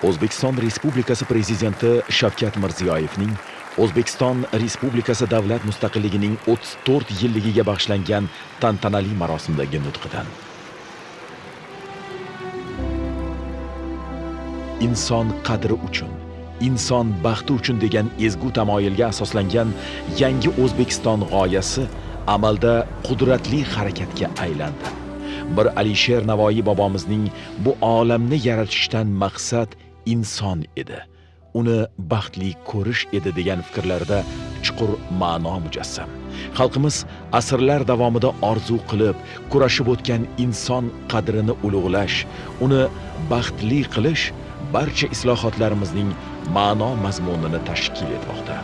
O'zbekiston Respublikasi Prezidenti Shavkat Mirziyoyevning O'zbekiston Respublikasi davlat mustaqilligining 34 yilligiga bag'ishlangan tantanali marosimdagi nutqidan. Inson qadri uchun, inson baxti uchun degan ezgu tamoyilga asoslangan yangi O'zbekiston g'oyasi amalda qudratli harakatga aylandi. Bir Alisher Navoiy bobomizning bu olamni yaratishdan maqsad inson edi, uni baxtli ko'rish edi degan fikrlarda chuqur ma'no mujassam. Xalqimiz asrlar davomida orzu qilib, kurashib o'tgan inson qadrini ulug'lash, uni baxtli qilish barcha islohotlarimizning ma'no mazmunini tashkil etmoqda.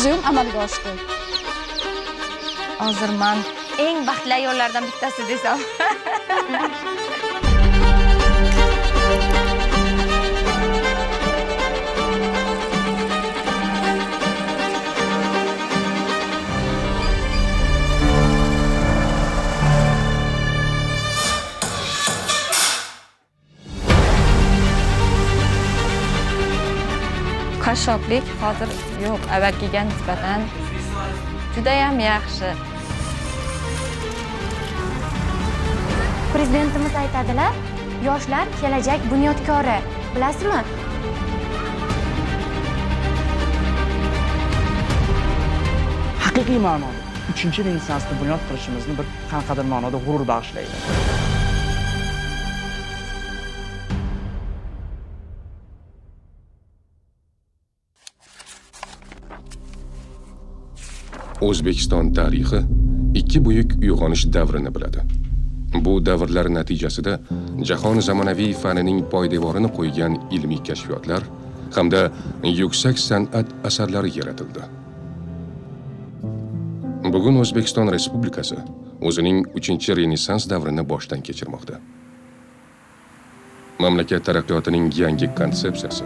Arzum amalga oshdi. Hozir men eng baxtli ayollardan bittasi desam. Qashshoblik hozir yo'q, avvalgiga nisbatan juda ham yaxshi. Prezidentimiz aytadilar, yoshlar kelajak bunyodkori. Bilasizmi? Haqiqiy ma'noda 3-renessansni bunyod qilishimizni bir qanaqadir ma'noda g'urur bag'ishlaydi. O'zbekiston tarixi ikki buyuk uyg'onish davrini biladi. Bu davrlar natijasida jahon zamonaviy fanining poydevorini qo'ygan ilmiy kashfiyotlar hamda yuksak san'at asarlari yaratildi. Bugun O'zbekiston Respublikasi o'zining 3-renessans davrini boshdan kechirmoqda. Mamlakat taraqqiyotining yangi konsepsiyasi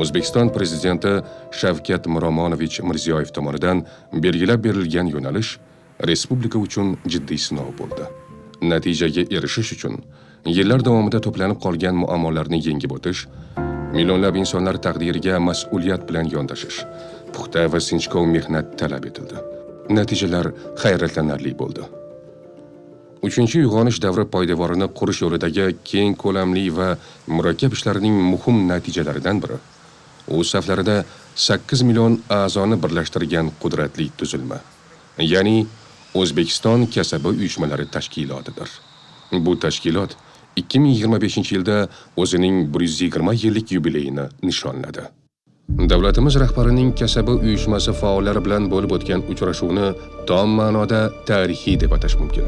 O'zbekiston Prezidenti Shavkat Miromonovich Mirziyoyev tomonidan belgilab berilgan yo'nalish respublika uchun jiddiy sinov bo'ldi. Natijaga erishish uchun yillar davomida to'planib qolgan muammolarni yengib o'tish, millionlab insonlar taqdiriga mas'uliyat bilan yondashish, puxta va sinchkov mehnat talab etildi. Natijalar hayratlanarli bo'ldi. 3-uyg'onish davri poydevorini qurish yo'lidagi keng ko'lamli va murakkab ishlarining muhim natijalaridan biri u saflarida 8 million a'zoni birlashtirgan qudratli tuzilma, ya'ni O'zbekiston kasaba uyushmalari tashkilotidir. Bu tashkilot 2025-yilda o'zining 120 yillik yubileyini nishonladi. Davlatimiz rahbarining kasaba uyushmasi faollari bilan bo'lib o'tgan uchrashuvni tom ma'noda tarixiy deb atash mumkin.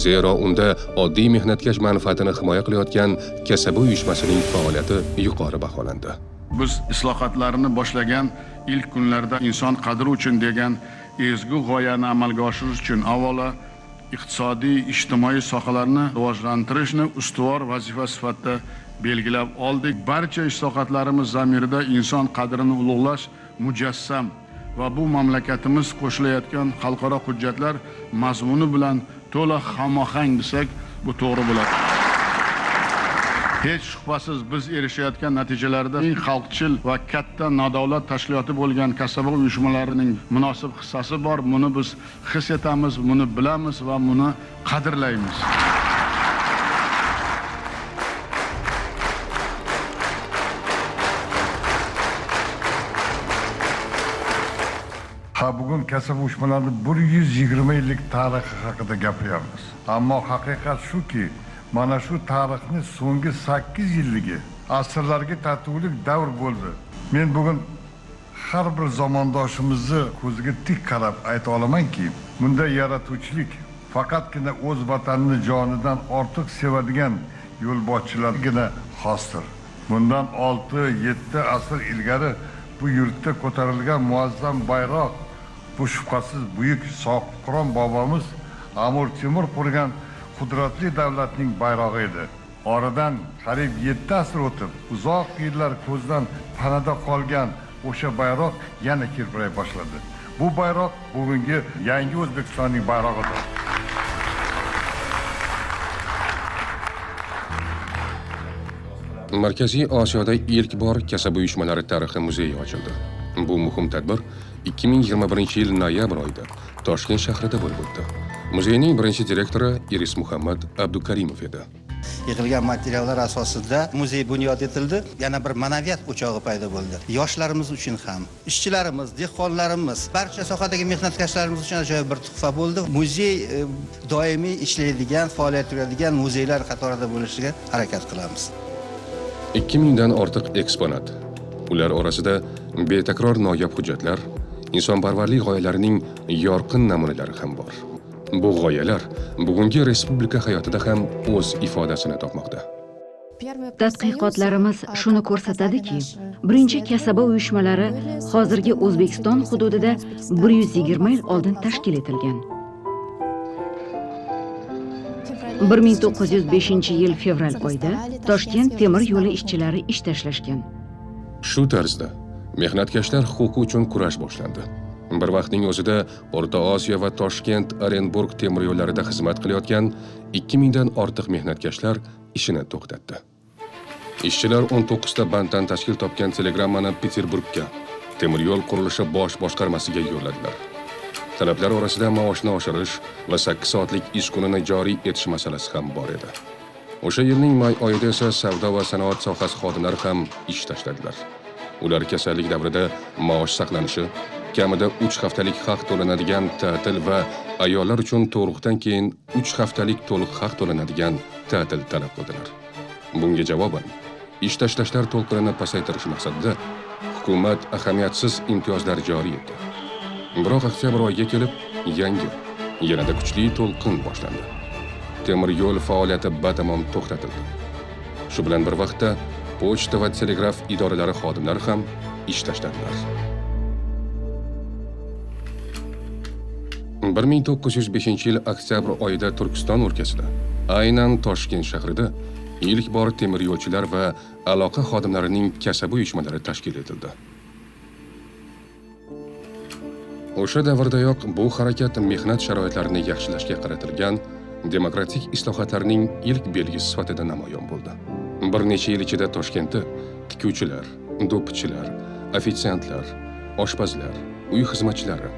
Zero unda oddiy mehnatkash manfaatini himoya qilayotgan kasaba uyushmasining faoliyati yuqori baholandi. Biz islohotlarni boshlagan ilk kunlarda inson qadri uchun degan ezgu g'oyani amalga oshirish uchun avvalo iqtisodiy, ijtimoiy sohalarni rivojlantirishni ustuvor vazifa sifatida belgilab oldik. Barcha islohotlarimiz zamirida inson qadrini ulug'lash mujassam va bu mamlakatimiz qo'shilayotgan xalqaro hujjatlar mazmuni bilan to'liq hamohang desak, bu to'g'ri bo'ladi. Hech shubhasiz biz erishayotgan natijalarda eng xalqchil va katta nodavlat tashkiloti bo'lgan kasaba uyushmalarining munosib hissasi bor. Buni biz his etamiz, buni bilamiz va buni qadrlaymiz. Bugun kasaba uyushmalarining 120 yillik tarixi haqida gapiryapmiz. Ammo haqiqat shuki, mana shu tarixni so'nggi 8 yilligi asrlarga tatuvlik davr bo'ldi. Men bugun har bir zamondoshimizni ko'ziga tik qarab ayta olamanki, bunda yaratuvchilik faqatgina o'z vatanini jonidan ortiq sevadigan yo'lboshchilargina xosdir. Bundan 6-7 asr ilgari bu yurtda ko'tarilgan muazzam bayroq bu shubhasiz buyuk Soqqiron bobomiz Amir Temur qurgan qudratli davlatning bayrog'i edi. Oradan qariyb 7 asr o'tib, uzoq yillar ko'zdan panada qolgan o'sha bayroq yana kirpiray boshladi. Bu bayroq bugungi yangi O'zbekistonning bayrog'idir. Markaziy Osiyoda ilk bor kasaba uyushmalari tarixi muzeyi ochildi. Bu muhim tadbir 2021-yil noyabr oyida Toshkent shahrida bo'lib o'tdi. Muzeyning birinchi direktori Iris Muhammad Abdukarimov edi. Yig'ilgan materiallar asosida muzey bunyod etildi. Yana bir ma'naviyat o'chog'i paydo bo'ldi. Yoshlarimiz uchun ham, ishchilarimiz, dehqonlarimiz, barcha sohadagi mehnatkashlarimiz uchun ajoyib bir tuhfa bo'ldi. Muzey doimiy ishlaydigan, faoliyat yuritadigan muzeylar qatorida bo'lishiga harakat qilamiz. 2000 dan ortiq eksponat. Ular orasida betakror noyob hujjatlar, insonparvarlik g'oyalarining yorqin namunalari ham bor. Bu g'oyalar bugungi respublika hayotida ham o'z ifodasini topmoqda. Tadqiqotlarimiz shuni ko'rsatadiki, birinchi kasaba uyushmalari hozirgi O'zbekiston hududida 120 yil oldin tashkil etilgan. 1905-yil fevral oyida Toshkent temir yo'li ishchilari ish tashlashgan. Shu tarzda mehnatkashlar huquqi uchun kurash boshlandi. Bir vaqtning o'zida O'rta Osiyo va Toshkent Orenburg temir yo'llarida xizmat qilayotgan 2000 dan ortiq mehnatkashlar ishini to'xtatdi. Ishchilar 19 ta banddan tashkil topgan telegrammani Peterburgga, temir yo'l qurilishi bosh boshqarmasiga yo'lladilar. Talablar orasida maoshni oshirish va 8 soatlik ish kunini joriy etish masalasi ham bor edi. O'sha yilning may oyida esa savdo va sanoat sohasi xodimlari ham ish tashladilar. Ular kasallik davrida maosh saqlanishi, kamida 3 haftalik haq to'lanadigan ta'til va ayollar uchun tug'ruqdan keyin 3 haftalik to'liq haq to'lanadigan ta'til talab qildilar. Bunga javoban ish tashlashlar to'lqinini pasaytirish maqsadida hukumat ahamiyatsiz imtiyozlar joriy etdi. Biroq oktyabr oyiga kelib yangi, yanada kuchli to'lqin boshlandi. Temir yo'l faoliyati batamom to'xtatildi. Shu bilan bir vaqtda pochta va telegraf idoralari xodimlari ham ish tashladilar. 1905-yil oktyabr oyida Turkiston o'lkasida, aynan Toshkent shahrida ilk bor temir yo'lchilar va aloqa xodimlarining kasaba uyushmalari tashkil etildi. O'sha davrdayoq bu harakat mehnat sharoitlarini yaxshilashga qaratilgan demokratik islohotlarning ilk belgisi sifatida namoyon bo'ldi. Bir necha yil ichida Toshkentda tikuvchilar, do'ppichilar, ofitsiantlar, oshpazlar, uy xizmatchilari,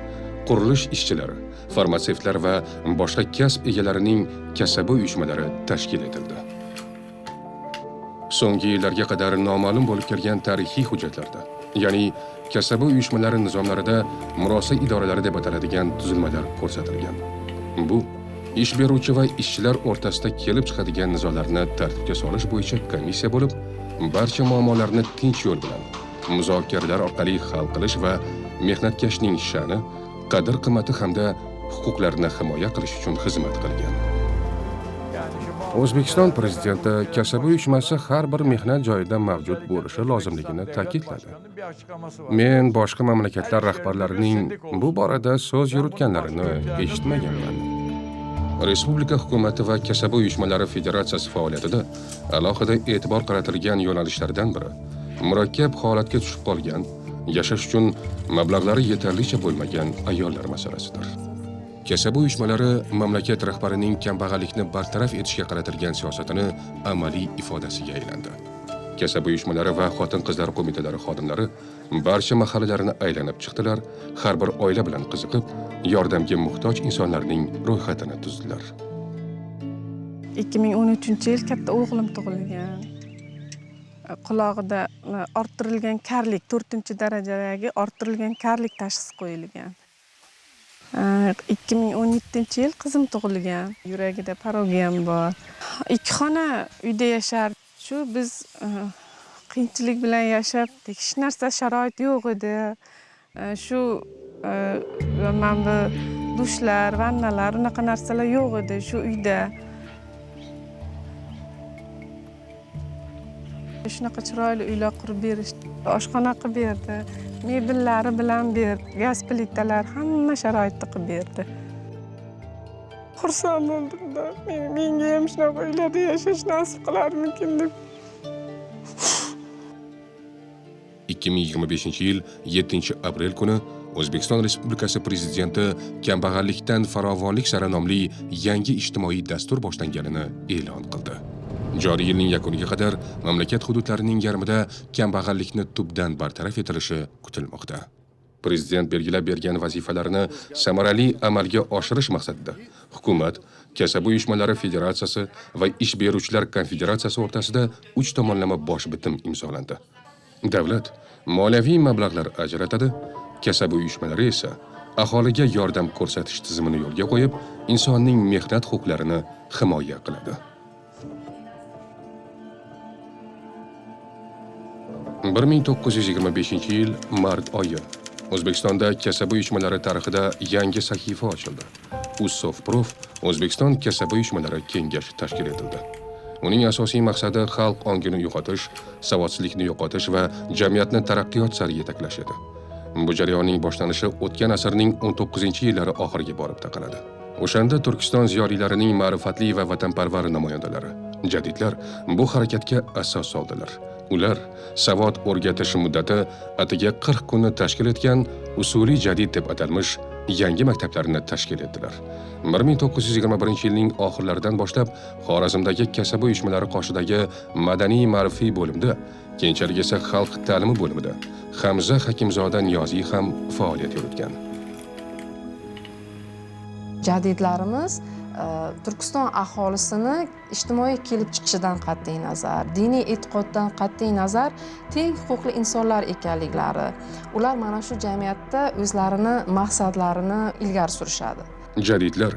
qurilish ishchilari, farmatsevtlar va boshqa kasb egalarining kasaba uyushmalari tashkil etildi. So'nggi yillarga qadar noma'lum bo'lib kelgan tarixiy hujjatlarda, ya'ni kasaba uyushmalari nizomlarida murosa idoralari deb ataladigan tuzilmalar ko'rsatilgan. Bu ish beruvchi va ishchilar o'rtasida kelib chiqadigan nizolarni tartibga solish bo'yicha komissiya bo'lib, barcha muammolarni tinch yo'l bilan muzokaralar orqali hal qilish va mehnatkashning sha'ni, qadr-qimmati hamda huquqlarini himoya qilish uchun xizmat qilgan. O'zbekiston prezidenti kasaba uyushmasi har bir mehnat joyida mavjud bo'lishi lozimligini ta'kidladi. Men boshqa mamlakatlar rahbarlarining bu borada so'z yuritganlarini eshitmaganman. Respublika hukumati va kasaba uyushmalari federatsiyasi faoliyatida alohida e'tibor qaratilgan yo'nalishlardan biri murakkab holatga tushib qolgan, yashash uchun mablag'lari yetarlicha bo'lmagan ayollar masalasidir. Kasaba uyushmalari mamlakat rahbarining kambag'allikni bartaraf etishga qaratilgan siyosatini amaliy ifodasiga aylandi. Kasaba uyushmalari va xotin-qizlar qo'mitalari xodimlari barcha mahallalarni aylanib chiqdilar, har bir oila bilan qiziqib, yordamga muhtoj insonlarning ro'yxatini tuzdilar. 2013-yil katta o'g'lim tug'ilgan. Qulog'ida orttirilgan karlik, 4-darajadagi orttirilgan karlik tashxisi qo'yilgan. 2017-yil qizim tug'ilgan. Yuragida parogiyam bor. 2 xona uyda yashar. Shu biz qiyinchilik bilan yashab, hech narsa sharoit yo'q edi. Shu mana bu dushlar, vannalar, unaqa narsalar yo'q edi shu uyda. Shunaqa chiroyli uylar qurib berishdi. Oshxona qilib berdi, mebellari bilan berdi, gaz plitalar, hamma sharoitni qilib berdi. Xursand bo'ldimda, menga ham shunaqa uylarda yashash nasib qilarmikin deb. 2025-yil 7-aprel kuni O'zbekiston Respublikasi Prezidenti Kambag'allikdan farovonlik sari nomli yangi ijtimoiy dastur boshlanganini e'lon qildi. Joriy yilning yakuniga qadar mamlakat hududlarining yarmida kambag'allikni tubdan bartaraf etilishi kutilmoqda. Prezident belgilab bergan vazifalarni samarali amalga oshirish maqsadida hukumat, kasaba uyushmalari federatsiyasi va ish beruvchilar konfederatsiyasi o'rtasida 3 tomonlama bosh bitim imzolandi. Davlat moliyaviy mablag'lar ajratadi, kasaba uyushmalari esa aholiga yordam ko'rsatish tizimini yo'lga qo'yib, insonning mehnat huquqlarini himoya qiladi. 1925-yil mart oyi O'zbekistonda kasaba uyushmalari tarixida yangi sahifa ochildi. USSOVPROF O'zbekiston kasaba uyushmalari kengashi tashkil etildi. Uning asosiy maqsadi xalq ongini yo'qotish, savodsizlikni yo'qotish va jamiyatni taraqqiyot sari yetaklash edi. Bu jarayonning boshlanishi o'tgan asrning 19-yillari oxiriga borib taqaladi. O'shanda Turkiston ziyolilarining ma'rifatli va vatanparvar namoyandalari, jadidlar bu harakatga asos soldilar. Ular savod o'rgatish muddati atiga 40 kunni tashkil etgan usuli jadid deb atalmish yangi maktablarni tashkil etdilar. 1921-yilning oxirlaridan boshlab Xorazmdagi kasaba uyushmalari qoshidagi madaniy ma'rifiy bo'limda, keyinchalik esa xalq ta'limi bo'limida Hamza Hakimzoda Niyoziy ham faoliyat yuritgan. Jadidlarimiz Turkiston aholisini ijtimoiy kelib chiqishidan qat'iy nazar, diniy e'tiqoddan qat'iy nazar teng huquqli insonlar ekanliklari, ular mana shu jamiyatda o'zlarini maqsadlarini ilgari surishadi. Jadidlar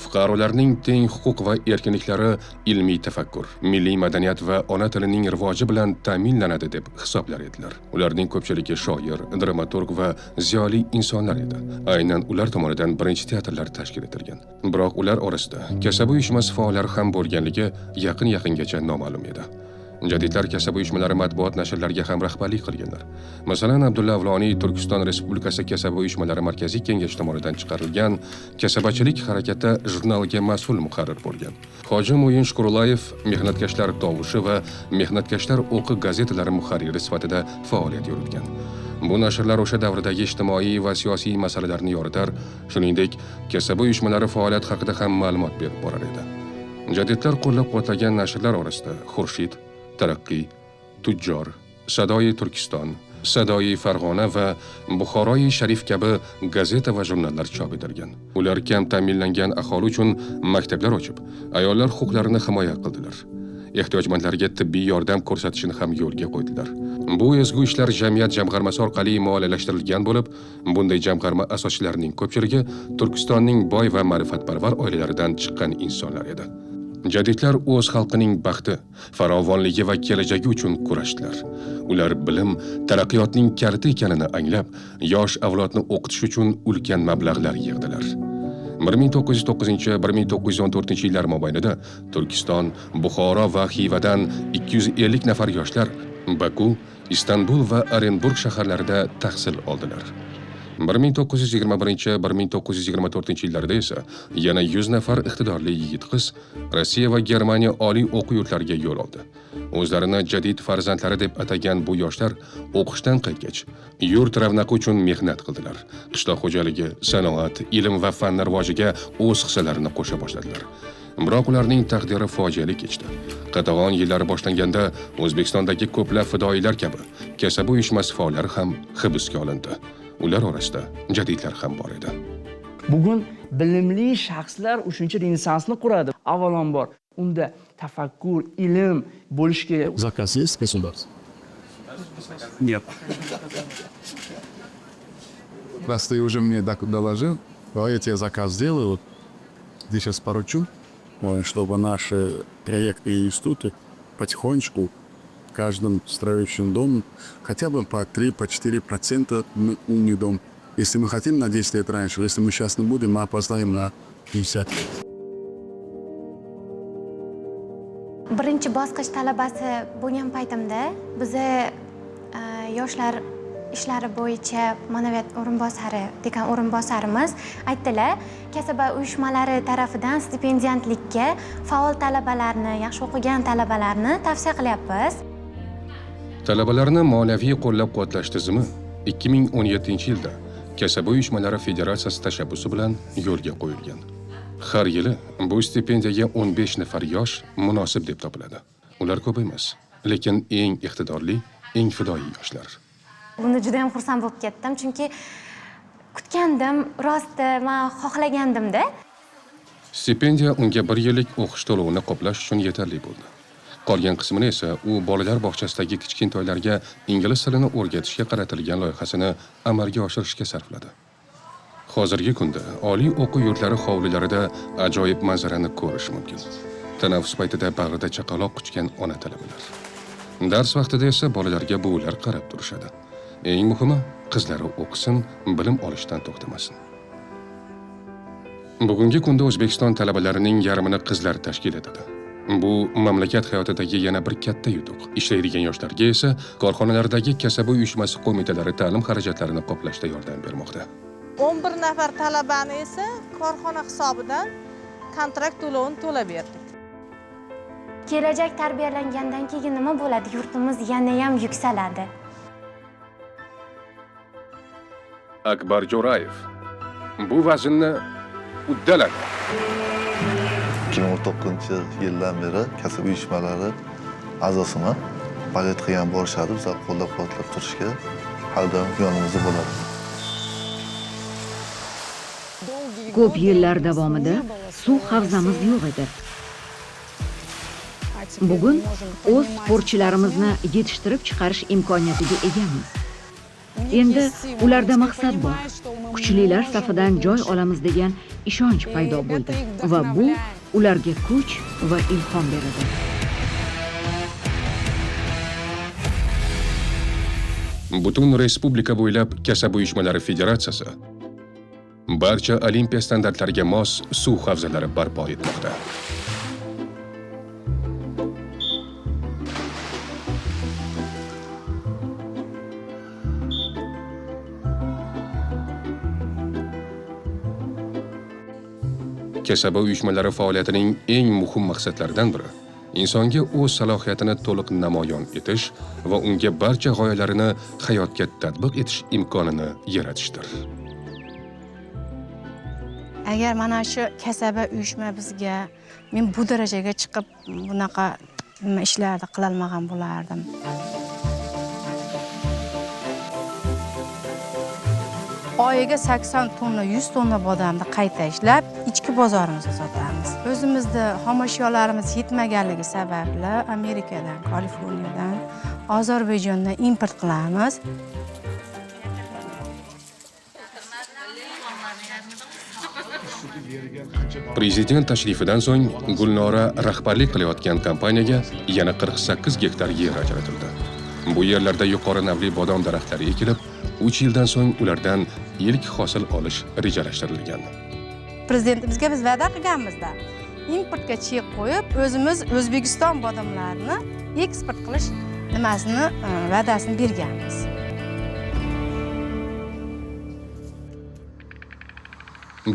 fuqarolarning teng huquq va erkinliklari ilmiy tafakkur, milliy madaniyat va ona tilining rivoji bilan ta'minlanadi deb hisoblar edilar. Ularning ko'pchiligi shoir, dramaturg va ziyoli insonlar edi. Aynan ular tomonidan birinchi teatrlar tashkil etilgan. Biroq ular orasida kasaba uyushmasi faollari ham bo'lganligi yaqingacha noma'lum edi. Jadidlar kasaba uyushmalari matbuot nashrlariga ham rahbarlik qilganlar. Masalan, Abdulla Avloniy Turkiston Respublikasi kasaba uyushmalari markaziy kengashi tomonidan chiqarilgan Kasabachilik harakati jurnaliga mas'ul muharrir bo'lgan. Hoji Mo'yin Shukurulayev Mehnatkashlar tovushi va Mehnatkashlar o'qi gazetalari muharriri sifatida faoliyat yuritgan. Bu nashrlar o'sha davrdagi ijtimoiy va siyosiy masalalarni yoritar, shuningdek, kasaba uyushmalari faoliyati haqida ham ma'lumot berib borar edi. Jadidlar qo'llab-quvvatlagan nashrlar orasida Xurshid, Taraqqiy, Tujjor, Sadoyi Turkiston, Sadoyi Farg'ona va Buxoroyi Sharif kabi gazeta va jurnallar chop etilgan. Ular kam ta'minlangan aholi uchun maktablar ochib, ayollar huquqlarini himoya qildilar. Ehtiyojmandlarga tibbiy yordam ko'rsatishni ham yo'lga qo'ydilar. Bu ezgu ishlar jamiyat jamg'armasi orqali moliyalashtirilgan bo'lib, bunday jamg'arma asoschilarining ko'pchiligi Turkistonning boy va ma'rifatparvar oilalaridan chiqqan insonlar edi. Jadidlar o'z xalqining baxti, farovonligi va kelajagi uchun kurashdilar. Ular bilim, taraqqiyotning kaliti ekanini anglab, yosh avlodni o'qitish uchun ulkan mablag'lar yig'dilar. 1909-1914 yillar mobaynida Turkiston, Buxoro va Xivadan 250 nafar yoshlar Baku, Istanbul va Orenburg shaharlarida tahsil oldilar. 1921-1924 yillarda esa yana 100 nafar iqtidorli yigit-qiz Rossiya va Germaniya oliy o'quv yurtlariga yo'l oldi. O'zlarini jadid farzandlari deb atagan bu yoshlar o'qishdan qaytgach, yurt ravnaqi uchun mehnat qildilar. Qishloq xo'jaligi, sanoat, ilm va fan rivojiga o'z hissalarini qo'sha boshladilar. Biroq ularning taqdiri fojiali kechdi. Qatag'on yillari boshlanganda O'zbekistondagi ko'plab fidoyilar kabi kasaba uyushmasi faollari ham hibsga olindi. Ular orasida jadidlar ham bor edi. Bugun bilimli shaxslar 3-renessansni quradi. Avvalambor unda tafakkur, ilm bo'lishi kerak. Заказ есть государство? Нет. Раз ты уже мне доложил, давайте я заказ сделаю. Вот здесь сейчас поручу, Чтобы наши проекты и институты потихонечку в каждом строящем доме хотя бы по 3-4% умный дом. Если мы хотим на 10 лет раньше, если мы сейчас не будем, мы опоздаем на 50 лет. Birinchi bosqich talabasi bo'lgan paytimda biza yoshlar ishlari bo'yicha ma'naviyat o'rinbosari degan o'rinbosarimiz aytdilar, kasaba uyushmalari tarafidan stipendiyantlikka faol talabalarni, yaxshi o'qigan talabalarni tavsiya qilyapmiz. Talabalarni moliyaviy qo'llab-quvvatlash tizimi 2017-yilda Kasaba uyushmalari federatsiyasi tashabbusi bilan yo'lga qo'yilgan. Har yili bu stipendiyaga 15 nafar yosh munosib deb topiladi. Ular ko'p emas, lekin eng iqtidorli, eng fidoyi yoshlar. Buni juda ham xursand bo'lib ketdim, chunki kutgandim, rosti men xohlagandim-da. Stipendiya unga 1 yillik o'qish to'lovini qoplash uchun yetarli bo'ldi. Qolgan qismini esa u bolalar bog'chasidagi kichkintoylarga ingliz tilini o'rgatishga qaratilgan loyihasini amalga oshirishga sarfladi. Hozirgi kunda oliy o'quv yurtlari hovlilarida ajoyib manzarani ko'rish mumkin. Tanaffus paytida bag'rida chaqaloq quchgan ona talabalar. Dars vaqtida esa bolalarga buvilar qarab turishadi. Eng muhimi, qizlari o'qisin, bilim olishdan to'xtamasin. Bugungi kunda O'zbekiston talabalarining yarmini qizlar tashkil etadi. Bu mamlakat hayotidagi yana bir katta yutuq. Ishlaydigan yoshlarga esa korxonalardagi kasaba uyushmasi qo'mitalari ta'lim xarajatlarini qoplashda yordam bermoqda. 11 nafar talabani esa korxona hisobidan kontrakt to'lovini to'lab berdik. Kelajak tarbiyalangandan keyin nima bo'ladi? Yurtimiz yana ham yuksaladi. Akbar Jo'rayev bu vaznni uddaladi. 2019-yildan beri kasaba uyushmalari a'zosiman. Faoliyat qilgan borishadi, bizlar qo'llab-quvvatlab turishga har doim yonimizda bo'ladi. Ko'p yillar davomida suv havzamiz yo'q edi. Bugun o'z sportchilarimizni yetishtirib chiqarish imkoniyatiga egamiz. Endi ularda maqsad bor. Kuchlilar safidan joy olamiz degan ishonch paydo bo'ldi va bu ularga kuch va ilhom beradi. Butun respublika bo'ylab kasaba uyushmalari federatsiyasi barcha olimpiya standartlariga mos suv havzalari barpo etmoqda. Kasaba uyushmalari faoliyatining eng muhim maqsadlaridan biri insonga o'z salohiyatini to'liq namoyon etish va unga barcha g'oyalarini hayotga tatbiq etish imkonini yaratishdir. Agar mana shu kasaba uyushma bizga men bu darajaga chiqib bunaqa ishlarni qila olmagan bo'lardim. Oyiga 80 tonna, 100 tonna bodomni qayta ishlab, ichki bozorimizda sotamiz. O'zimizda xomashyolarimiz yetmaganligi sababli Amerikadan, Kaliforniyadan, Ozarbayjondan import qilamiz. Prezident tashrifidan so'ng Gulnora rahbarlik qilayotgan kompaniyaga yana 48 gektar yer ajratildi. Bu yerlarda yuqori navli bodom daraxtlari ekilib, 3 yildan so'ng ulardan ilk hosil olish rejalashtirilgan. Prezidentimizga biz va'da qilganmizda, importga chek qo'yib, o'zimiz O'zbekiston bodomlarini eksport qilish nimasini va'dasini berganmiz.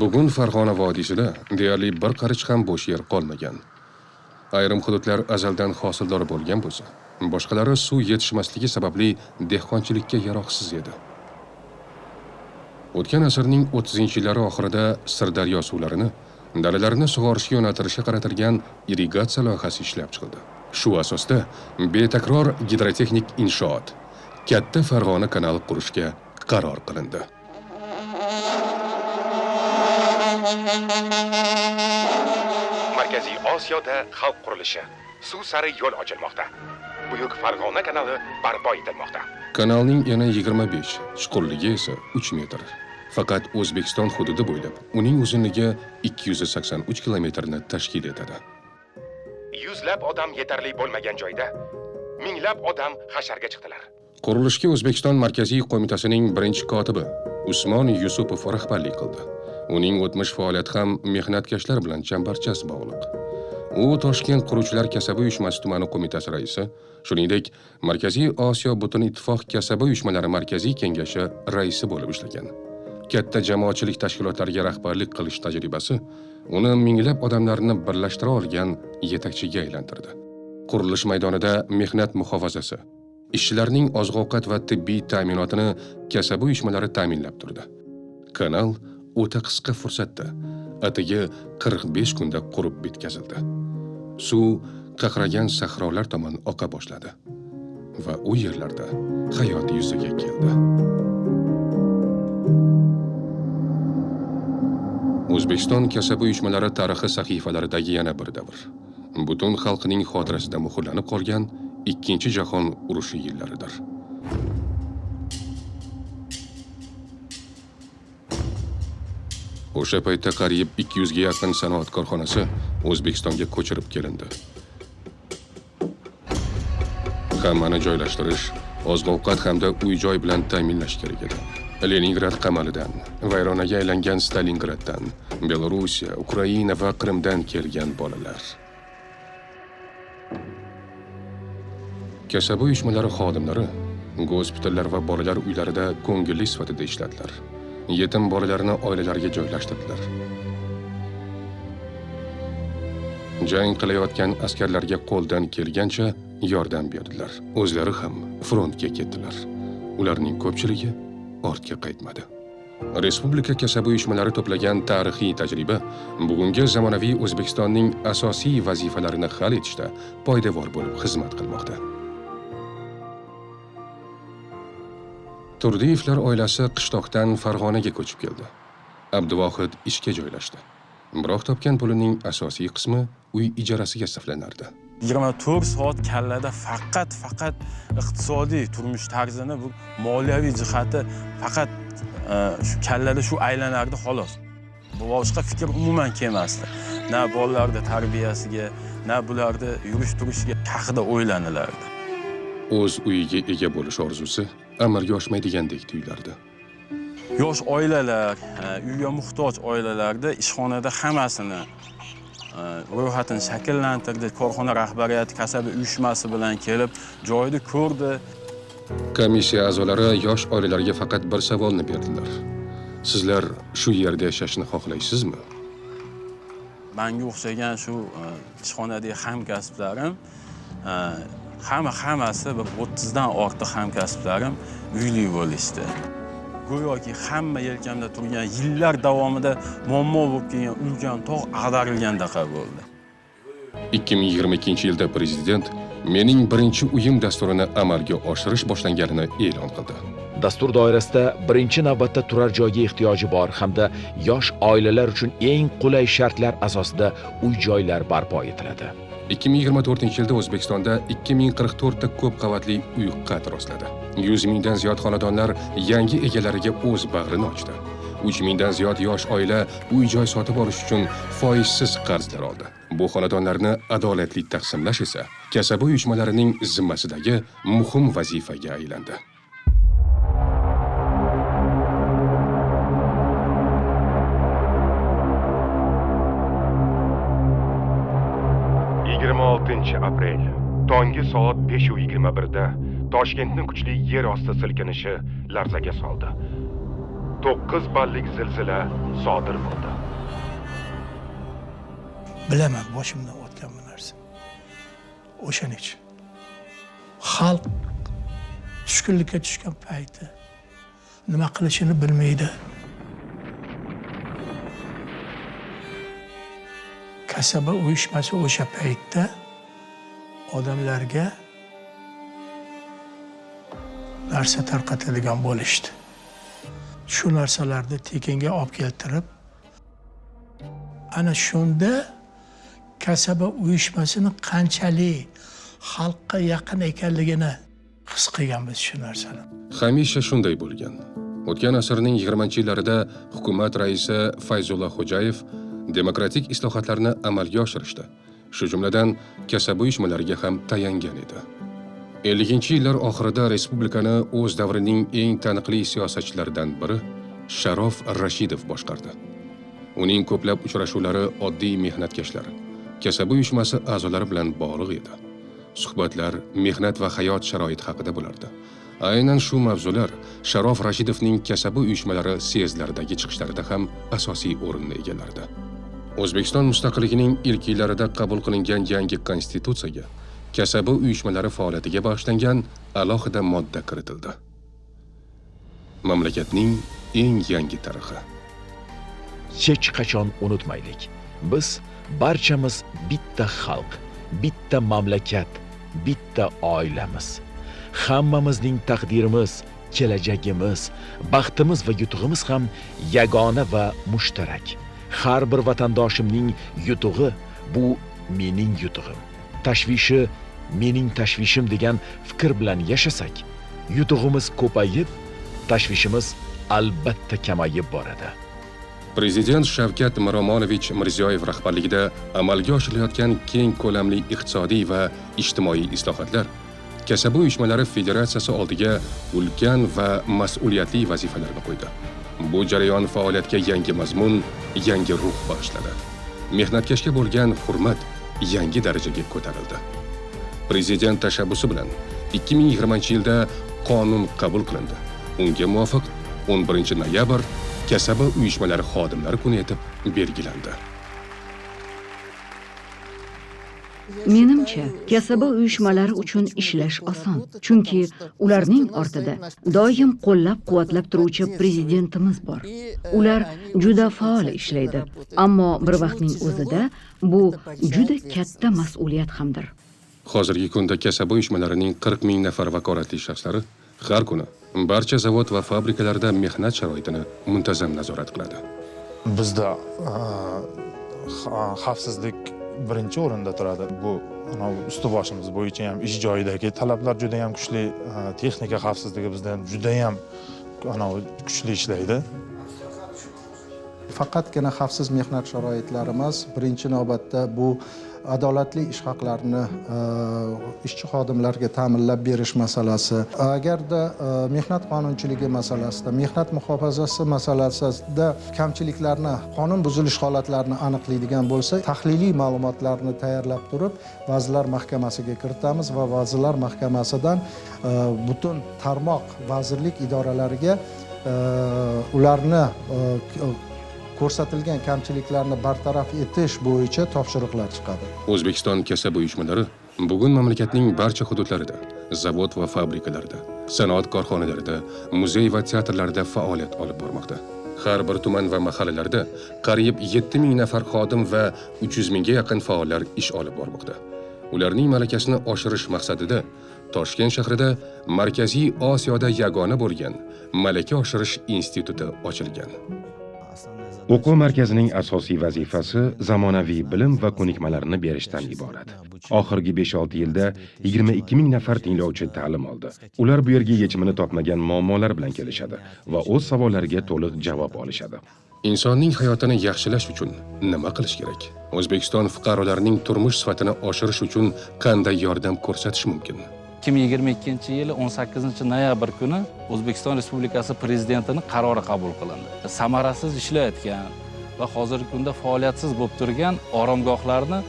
Bugun Farg'ona vodiysida deyarli bir qarich ham bo'sh yer qolmagan. Ayrim hududlar azaldan hosildor bo'lgan bo'lsa, boshqalari suv yetishmasligi sababli dehqonchilikka yaroqsiz edi. O'tgan asrning 30-yillari oxirida Sirdaryo suvlarini dalalarni sug'orishga yo'naltirishga qaratilgan irrigatsiya loyihasi ishlab chiqildi. Shu asosda betakror gidrotexnik inshoot Katta Farg'ona kanali qurishga qaror qilindi. Markaziy Osiyoda xalq qurilishi suv sari yo'l ochilmoqda. Buyuk Farg'ona kanali barpo etilmoqda. Kanalning eni 25, chuqurligi esa 3 metr. Faqat O'zbekiston hududi bo'ylab uning uzunligi 283 kilometrni tashkil etadi. Yuzlab odam yetarli bo'lmagan joyda minglab odam hasharga chiqdilar. Qurilishga O'zbekiston Markaziy qo'mitasining birinchi kotibi Usmon Yusupov rahbarlik qildi. Uning o'tmish faoliyati ham mehnatkashlar bilan chambarchas bog'liq. U Toshkent quruvchilar kasaba uyushmasi tumani qo'mitasi raisi, shuningdek, Markaziy Osiyo butun ittifoq kasaba uyushmalari markaziy kengashi raisi bo'lib ishlagan. Katta jamoatchilik tashkilotlariga rahbarlik qilish tajribasi uni minglab odamlarni birlashtira olgan yetakchiga aylantirdi. Qurilish maydonida mehnat muhofazasi, ishchilarning oziq-ovqat va tibbiy ta'minotini kasaba uyushmalari ta'minlab turdi. Kanal o'ta qisqa fursatda, atigi 45 kunda qurib bitkazildi. Suv qaqragan sahrolar tomon oqa boshladi va u yerlarda hayot yuzaga keldi. O'zbekiston kasaba uyushmalari tarixi sahifalaridagi yana bir davr. Butun xalqining xotirasida muhrlanib qolgan Ikkinchi jahon urushi yillaridir. O'sha paytda qariyb 200 ga yaqin sanoat korxonasi O'zbekistonga ko'chirib kelindi. Hammani joylashtirish, oziq-ovqat hamda uy-joy bilan ta'minlash kerak edi. Leningrad qamalidan, vayronaga aylangan Stalingraddan, Belorussiya, Ukraina va Qrimdan kelgan bolalar. Kasaba uyushmalari xodimlari gospitallar va bolalar uylarida ko'ngilli sifatida ishladilar. Yetim bolalarni oilalariga joylashtirdilar. Jang qilayotgan askarlarga qo'ldan kelgancha yordam berdilar. O'zlari ham frontga ketdilar. Ularning ko'pchiligi ortga qaytmadi. Respublika kasaba uyushmalari to'plagan tarixiy tajriba bugungi zamonaviy O'zbekistonning asosiy vazifalarini hal etishda poydevor bo'lib xizmat qilmoqda. Turdiyevlar oilasi qishloqdan Farg'onaga ko'chib keldi. Abduvohid ishga joylashdi. Biroq topgan pulining asosiy qismi uy ijarasiga sarflanardi. 24 soat kallada faqat iqtisodiy turmush tarzini, bu moliyaviy jihati faqat shu kallada shu aylanardi xolos. Bu boshqa fikr umuman kelmasdi. Na bolalarning tarbiyasiga, na bularni yurish-turishiga haqida o'ylanilardi. O'z uyiga ega bo'lish orzusi amalga oshmaydigandek tuyulardi. Yosh oilalar, uyga muhtoj oilalarda ishxonada hammasini ro'yxatini shakllantirdi. Korxona rahbariyati kasaba uyushmasi bilan kelib joyni ko'rdi. Komissiya a'zolari yosh oilalarga faqat bir savolni berdilar. Sizlar shu yerda yashashni xohlaysizmi? Menga o'xshagan shu ishxonadagi hamkasblarim hammasi bir 30 dan ortiq hamkasblarim uyli bo'lishdi. Go'yoki hamma yelkamda turgan yillar davomida muammo bo'lib kelgan ulkan tog' ag'darilgandaqa bo'ldi. 2022-yilda prezident mening birinchi uyim dasturini amalga oshirish boshlanganini e'lon qildi. Dastur doirasida birinchi navbatda turar joyga ehtiyoji bor hamda yosh oilalar uchun eng qulay shartlar asosida uy-joylar barpo etiladi. 2024-yilda O'zbekistonda 2044 ta ko'p qavatli uy qad rostladi. 100 mingdan ziyod xonadonlar yangi egalariga o'z bag'rini ochdi. 3 mingdan ziyod yosh oila uy-joy sotib olish uchun foizsiz qarzlar oldi. Bu xonadonlarni adolatli taqsimlash esa kasaba uyushmalarining zimmasidagi muhim vazifaga aylandi. aprel tongi soat 5:21 da Toshkentning kuchli yer osti silkinishi larzaga soldi. 9 ballik zilzila sodir bo'ldi. Bilaman, boshimdan o'tgan bu narsa. O'shaning uchun xalq tushkunlikka tushgan payti nima qilishini bilmaydi. Kasaba uyushmasi o'sha paytda odamlarga narsa tarqatadigan bo'lishdi. Shu narsalarni tekinga olib keltirib, ana shunda kasaba uyushmasining qanchalik xalqqa yaqin ekanligini his qilganmiz shu narsani. Hamisha shunday bo'lgan. O'tgan asrning 20-yillarida hukumat raisi Fayzullo Xo'jayev demokratik islohotlarni amalga oshirishdi. Shu jumladan kasaba uyushmalariga ham tayangan edi. 50-yillar oxirida respublikani o'z davrining eng taniqli siyosatchilaridan biri Sharof Rashidov boshqardi. Uning ko'plab uchrashuvlari oddiy mehnatkashlar, kasaba uyushmasi a'zolari bilan bog'liq edi. Suhbatlar mehnat va hayot sharoiti haqida bo'lardi. Aynan shu mavzular Sharof Rashidovning kasaba uyushmalari syezdlaridagi chiqishlarida ham asosiy o'rinni egallardi. O'zbekiston mustaqilligining ilk yillarida qabul qilingan yangi konstitutsiyaga kasaba uyushmalari faoliyatiga bag'ishlangan alohida modda kiritildi. Mamlakatning eng yangi tarixi. Hech qachon unutmaylik. Biz barchamiz bitta xalq, bitta mamlakat, bitta oilamiz. Hammamizning taqdirimiz, kelajagimiz, baxtimiz va yutug'imiz ham yagona va mushtarak. Har bir vatandoshimning yutug'i bu mening yutug'im. Tashvishi mening tashvishim degan fikr bilan yashasak, yutug'imiz ko'payib, tashvishimiz albatta kamayib boradi. Prezident Shavkat Miromonovich Mirziyoyev rahbarligida amalga oshirilayotgan keng ko'lamli iqtisodiy va ijtimoiy islohotlar kasaba uyushmalari federatsiyasi oldiga ulkan va mas'uliyatli vazifalarni qo'ydi. Bu jarayon faoliyatga yangi mazmun, yangi ruh bag'ishladi. Mehnatkashga bo'lgan hurmat yangi darajaga ko'tarildi. Prezident tashabbusi bilan 2020-yilda qonun qabul qilindi. Unga muvofiq 11-noyabr kasaba uyushmalari xodimlari kuni etib belgilandi. Menimcha, kasaba uyushmalari uchun ishlash oson, chunki ularning ortida doim qo'llab-quvvatlab turuvchi prezidentimiz bor. Ular juda faol ishlaydi, ammo bir vaqtning o'zida bu juda katta mas'uliyat hamdir. Hozirgi kunda kasaba uyushmalarining 40 ming nafar vakolatli shaxslari har kuni barcha zavod va fabrikalarda mehnat sharoitini muntazam nazorat qiladi. Bizda xavfsizlik birinchi o'rinda turadi. Bu ustiboshimiz bo'yicha ham ish joyidagi talablar juda ham kuchli, texnika xavfsizligi bizda ham juda ham kuchli ishlaydi. Faqatgina xavfsiz mehnat sharoitlari emas, birinchi navbatda bu adolatli ish haqlarini ishchi xodimlarga ta'minlab berish masalasi. Agarda mehnat qonunchiligi masalasida, mehnat muhofazasi masalasida kamchiliklarni, qonun buzilish holatlarini aniqlaydigan bo'lsa, tahliliy ma'lumotlarni tayyorlab turib, Vazirlar Mahkamasiga kiritamiz va Vazirlar Mahkamasidan butun tarmoq vazirlik idoralariga ularni ko'rsatilgan kamchiliklarni bartaraf etish bo'yicha topshiriqlar chiqadi. O'zbekiston kasaba uyushmalari bugun mamlakatning barcha hududlarida, zavod va fabrikalarda, sanoat korxonalarida, muzey va teatrlarda faoliyat olib bormoqda. Har bir tuman va mahallalarda qariyb 7 ming nafar xodim va 300 mingga yaqin faollar ish olib bormoqda. Ularning malakasini oshirish maqsadida Toshkent shahrida Markaziy Osiyoda yagona bo'lgan Malaka oshirish instituti ochilgan. O'quv markazining asosiy vazifasi zamonaviy bilim va ko'nikmalarni berishdan iborat. Oxirgi 5-6 yilda 22 ming nafar tinglovchi ta'lim oldi. Ular bu yerga yechimini topmagan muammolar bilan kelishadi va o'z savollariga to'liq javob olishadi. Insonning hayotini yaxshilash uchun nima qilish kerak? O'zbekiston fuqarolarining turmush sifatini oshirish uchun qanday yordam ko'rsatish mumkin? 2022-yil 18-noyabr kuni O'zbekiston Respublikasi Prezidentining qarori qabul qilindi. Samarasiz ishlayotgan va hozirgi kunda faoliyatsiz bo'lib turgan oromgohlarni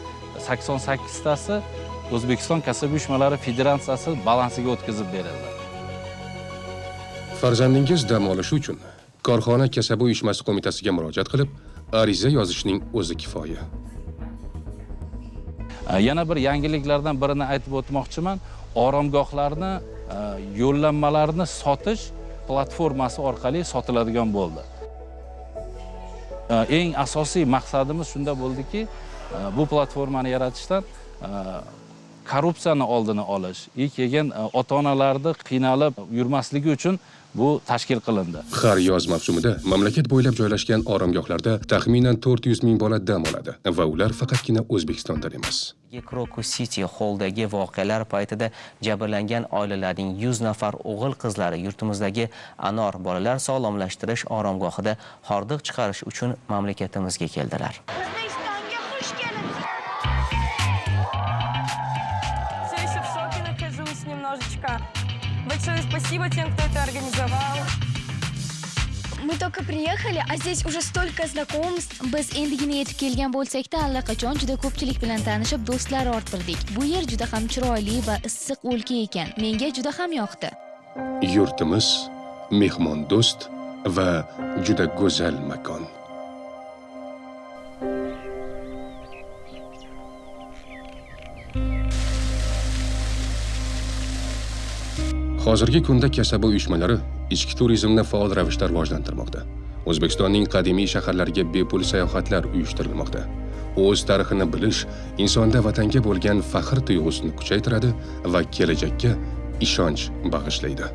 88 tasi O'zbekiston kasaba uyushmalari federatsiyasi balansiga o'tkazib berildi. Farzandingiz dam olishi uchun korxona kasaba uyushmasi qo'mitasiga murojaat qilib, ariza yozishning o'zi kifoya. Yana bir yangiliklardan birini aytib o'tmoqchiman. Oromgohlarni yo'llanmalarni sotish platformasi orqali sotiladigan bo'ldi. Eng asosiy maqsadimiz shunda bo'ldiki, bu platformani yaratishdan korrupsiyani oldini olish, keyin ota-onalarni qiynalib yurmasligi uchun bu tashkil qilindi. Har yoz mavsumida mamlakat bo'ylab joylashgan oromgohlarda taxminan 400 ming bola dam oladi va ular faqatgina O'zbekistonda emas. Crocus City Hall'dagi voqealar paytida jabrlangan oilalarning 100 nafar o'g'il-qizlari yurtimizdagi Anor bolalar sog'lomlashtirish oromgohida hordiq chiqarish uchun mamlakatimizga keldilar. O'zbekistonga xush kelibsiz. Слышь, в соки накажу с немножечко большое спасибо тем, кто это организовал. Мы только приехали, а здесь уже столько знакомств. Biz endigina yetib kelgan bo'lsak-da, allaqachon juda ko'pchilik bilan tanishib, do'stlar orttirdik. Bu yer juda ham chiroyli va issiq o'lka ekan. Menga juda ham yoqdi. Yurtimiz mehmondo'st va juda go'zal makon. Hozirgi kunda kasaba uyushmalari ichki turizmni faol ravishda rivojlantirmoqda. O'zbekistonning qadimiy shaharlariga bepul sayohatlar uyushtirilmoqda. O'z tarixini bilish insonda vatanga bo'lgan faxr tuyg'usini kuchaytiradi va kelajakka ishonch bag'ishlaydi.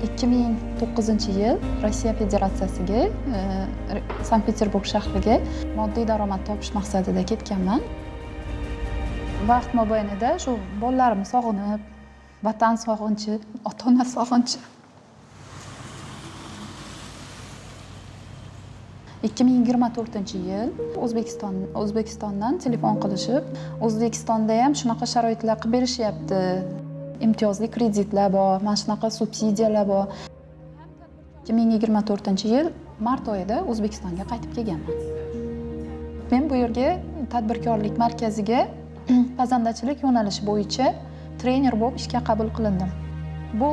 2009-yil Rossiya Federatsiyasiga, Sankt-Peterburg shahriga moddiy daromad topish maqsadida ketganman. Vaqt mobaynida shu bolalarimni sog'inib, vatan sog'inchi, ota-ona sog'inchi. 2024-yil O'zbekistondan telefon qilishib, O'zbekistonda ham shunaqa sharoitlar qilib berishyapti. Imtiyozli kreditlar bor, mana shunaqa subsidiyalar bor. 2024-yil mart oyida O'zbekistonga qaytib kelganman. Men bu yerga tadbirkorlik markaziga pazandachilik yo'nalishi bo'yicha trener bo'lib ishga qabul qilindim. Bu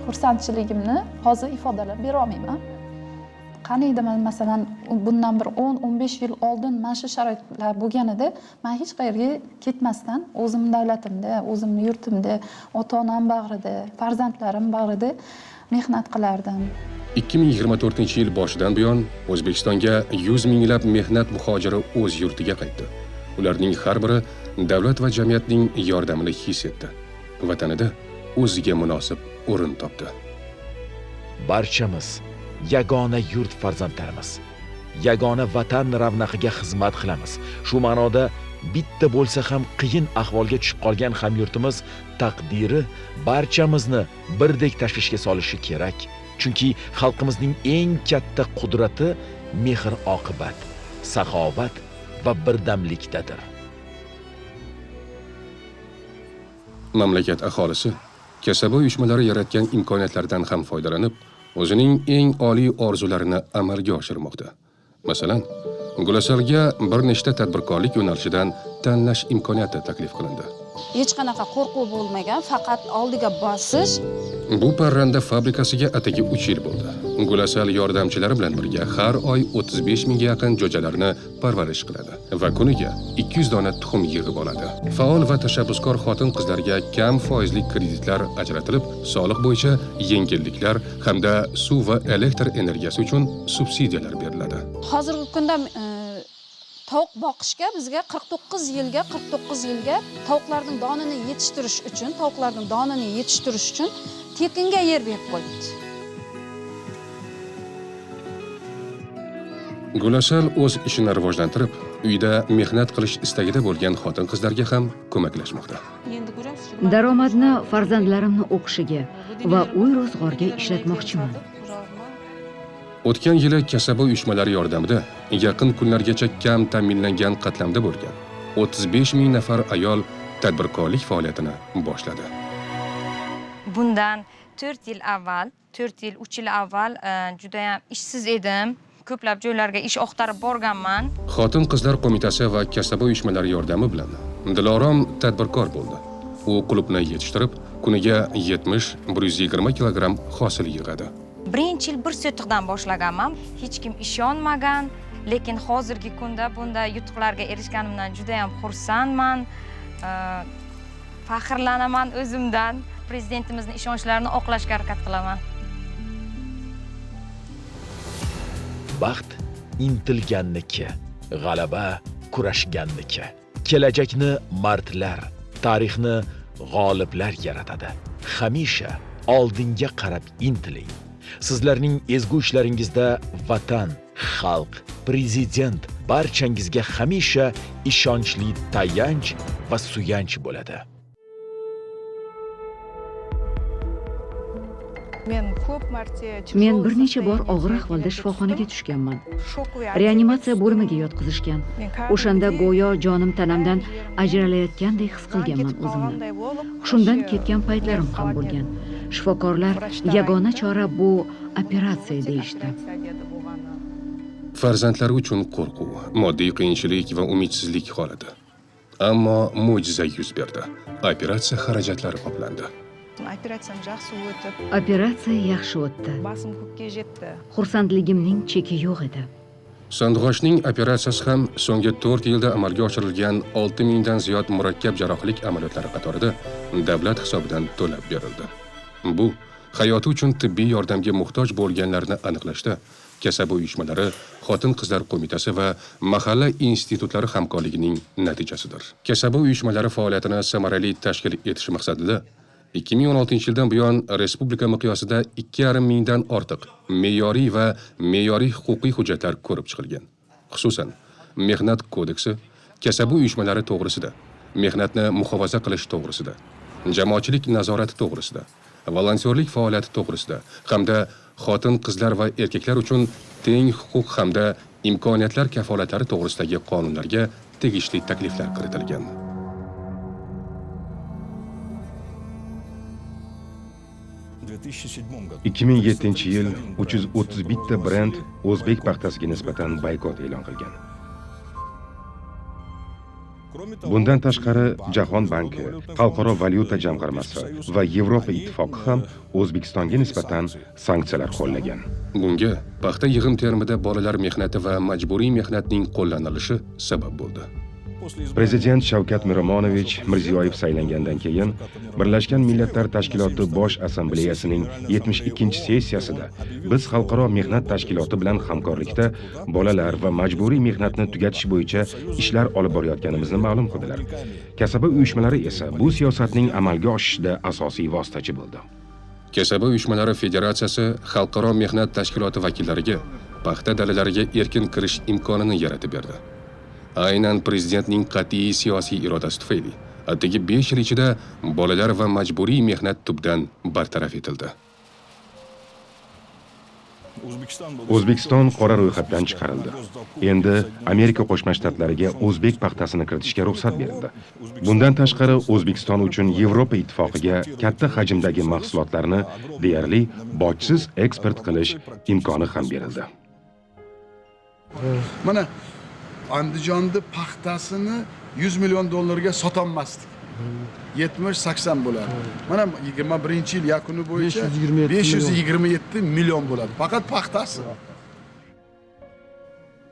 xursandchiligimni hozir ifodalab bera olmayman. Qaniydi masalan bundan bir 10-15 yil oldin mana shu sharoitlar bo'lganida men hech qayerga ketmasdan o'zim davlatimda, o'zim yurtimda, ota-onam bag'rida, farzandlarim bag'rida mehnat qilardim. 2024-yil boshidan buyon O'zbekistonga 100 minglab mehnat muhojiri o'z yurtiga qaytdi. Ularning har biri davlat va jamiyatning yordamini his etdi. Vatanida o'ziga munosib o'rin topdi. Barchamiz yagona yurt farzandlarimiz. Yagona vatan ravnaqiga xizmat qilamiz. Shu ma'noda bitta bo'lsa ham qiyin ahvolga tushib qolgan hamyurtimiz taqdiri barchamizni birdek tashvishga solishi kerak. Chunki xalqimizning eng katta qudrati mehr-oqibat, saxovat va birdamlikdadir. Mamlakat aholisi kasaba uyushmalari yaratgan imkoniyatlardan ham foydalanib, o'zining eng oliy orzularini amalga oshirmoqda. Masalan, Gulasalga bir nechta tadbirkorlik yo'nalishidan tanlash imkoniyati taklif qilindi. Hech qanaqa qo'rquv bo'lmagan, faqat oldiga bosish. Bu parranda fabrikasiga atigi 3 yil bo'ldi. Gulasal yordamchilari bilan birga har oy 35 mingga yaqin jo'jalarni parvarish qiladi va kuniga 200 dona tuxum yig'ib oladi. Faol va tashabbuskor xotin-qizlarga kam foizli kreditlar ajratilib, soliq bo'yicha yengilliklar hamda suv va elektr energiyasi uchun subsidiyalar beriladi. Hozirgi kunda tovuq boqishga bizga 49 yilga tovuqlarning donini yetishtirish uchun tekinga yer berib qo'yibdi. Gulasal o'z ishini rivojlantirib, uyda mehnat qilish istagida bo'lgan xotin-qizlarga ham ko'maklashmoqda. Daromadni farzandlarimni o'qishiga va uy-ro'zg'orga ishlatmoqchiman. O'tgan yili kasaba uyushmalari yordamida yaqin kunlargacha kam ta'minlangan qatlamda bo'lgan 35 ming nafar ayol tadbirkorlik faoliyatini boshladi. Bundan 3 yil avval juda ham ishsiz edim. Ko'plab joylarga ish oqtarib borganman. Xotin-qizlar qo'mitasi va kasaba uyushmalari yordami bilan Dilorom tadbirkor bo'ldi. U klubni yetishtirib, kuniga 70-120 kilogramm hosil yig'adi. Birinchi yil bir sotiqdan boshlaganman. Hech kim ishonmagan, lekin hozirgi kunda bunday yutuqlarga erishganimdan juda ham xursandman. Faxrlanaman o'zimdan. Prezidentimizning ishonchlarini oqlashga harakat qilaman. Baxt intilganniki, g'alaba kurashganniki. Kelajakni mardlar, tarixni g'oliblar yaratadi. Hamisha oldinga qarab intiling. Sizlarning ezgu ishlaringizda vatan, xalq, prezident barchangizga hamisha ishonchli tayanch va suyanch bo'ladi. Men bir necha bor og'ir ahvolda shifoxonaga tushganman. Reanimatsiya bo'limiga yotqizishgan. O'shanda go'yo jonim tanamdan ajralayotgandek his qilganman o'zimni. Hushimdan ketgan paytlarim ham bo'lgan. Shifokorlar yagona chora bu operatsiya deyishdi. Farzandlari uchun qo'rquv, moddiy qiyinchilik va umidsizlik holati. Ammo mo'jiza yuz berdi. Operatsiya xarajatlari qoplandi. Operatsiya yaxshi o'tdi. Xursandligimning cheki yo'q edi. Sandg'ochning operatsiyasi ham so'nggi 4 yilda amalga oshirilgan 6000 dan ziyod murakkab jarrohlik amaliyotlari qatorida davlat hisobidan to'lab berildi. Bu hayoti uchun tibbiy yordamga muhtoj bo'lganlarni aniqlashda kasaba uyushmalari, xotin-qizlar qo'mitasi va mahalla institutlari hamkorligining natijasidir. Kasaba uyushmalari faoliyatini samarali tashkil etish maqsadida 2016-yildan buyon respublika miqyosida 2,5 mingdan ortiq me'yoriy va me'yoriy huquqiy hujjatlar ko'rib chiqilgan. Xususan, mehnat kodeksi, kasaba uyushmalari to'g'risida, mehnatni muhofaza qilish to'g'risida, jamoatchilik nazorati to'g'risida, volontyorlik faoliyati to'g'risida hamda xotin-qizlar va erkaklar uchun teng huquq hamda imkoniyatlar kafolatlari to'g'risidagi qonunlarga tegishli takliflar kiritilgan. – 2007-yil 331 ta brend o'zbek paxtasiga nisbatan boykot e'lon qilgan. Bundan tashqari Jahon banki, Xalqaro valyuta jamg'armasi va Yevropa ittifoqi ham O'zbekistonga nisbatan sanksiyalar qo'llagan. Bunga paxta yig'im-termida bolalar mehnati va majburiy mehnatning qo'llanilishi sabab bo'ldi. Prezident Shavkat Miromonovich Mirziyoyev saylangandan keyin Birlashgan Millatlar Tashkiloti Bosh Assambleyasining 72-sessiyasida biz Xalqaro mehnat tashkiloti bilan hamkorlikda bolalar va majburiy mehnatni tugatish bo'yicha ishlar olib borayotganimizni ma'lum qildilar. Kasaba uyushmalari esa bu siyosatning amalga oshishida asosiy vositachi bo'ldi. Kasaba uyushmalari federatsiyasi Xalqaro mehnat tashkiloti vakillariga paxta dalalariga erkin kirish imkonini yaratib berdi. Aynan prezidentning qat'iy siyosiy irodasi tufayli atigi 5 yil ichida bolalar va majburiy mehnat tubdan bartaraf etildi. O'zbekiston qora ro'yxatdan chiqarildi. Endi Amerika Qo'shma Shtatlariga o'zbek paxtasini kiritishga ruxsat berildi. Bundan tashqari O'zbekiston uchun Yevropa ittifoqiga katta hajmdagi mahsulotlarni deyarli bojsiz eksport qilish imkoni ham berildi. Mana Andijonda paxtasini 100 million dollarga sotolmasdik. 70-80 bo'ladi. Mana 21-yil yakuni bo'yicha 527 million bo'ladi. Faqat paxtasi.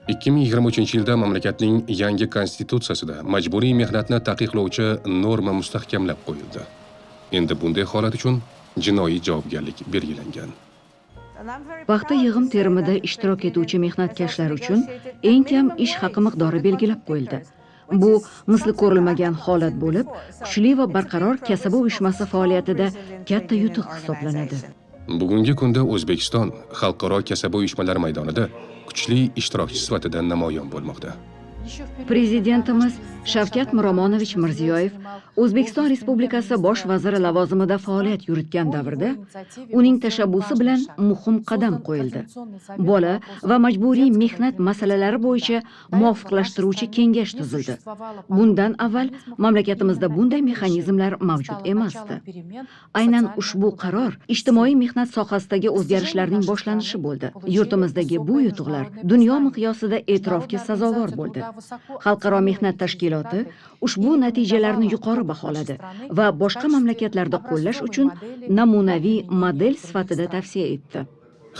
2023-yilda mamlakatning yangi konstitutsiyasida majburiy mehnatni taqiqlovchi norma mustahkamlab qo'yildi. Endi bunday holat uchun jinoiy javobgarlik belgilangan. Paxta yig'im-terimida ishtirok etuvchi mehnatkashlar uchun eng kam ish haqi miqdori belgilab qo'yildi. Bu misli ko'rilmagan holat bo'lib, kuchli va barqaror kasaba uyushmasi faoliyatida katta yutuq hisoblanadi. Bugungi kunda O'zbekiston xalqaro kasaba uyushmalari maydonida kuchli ishtirokchi sifatida namoyon bo'lmoqda. Prezidentimiz Shavkat Miromonovich Mirziyoyev O'zbekiston Respublikasi bosh vaziri lavozimida faoliyat yuritgan davrda uning tashabbusi bilan muhim qadam qo'yildi. Bola va majburiy mehnat masalalari bo'yicha muvofiqlashtiruvchi kengash tuzildi. Bundan avval mamlakatimizda bunday mexanizmlar mavjud emasdi. Aynan ushbu qaror ijtimoiy mehnat sohasidagi o'zgarishlarning boshlanishi bo'ldi. Yurtimizdagi bu yutuqlar dunyo miqyosida e'tirofga sazovor bo'ldi. Xalqaro mehnat tashkiloti ushbu natijalarni yuqori baholadi va boshqa mamlakatlarda qo'llash uchun namunaviy model sifatida tavsiya etdi.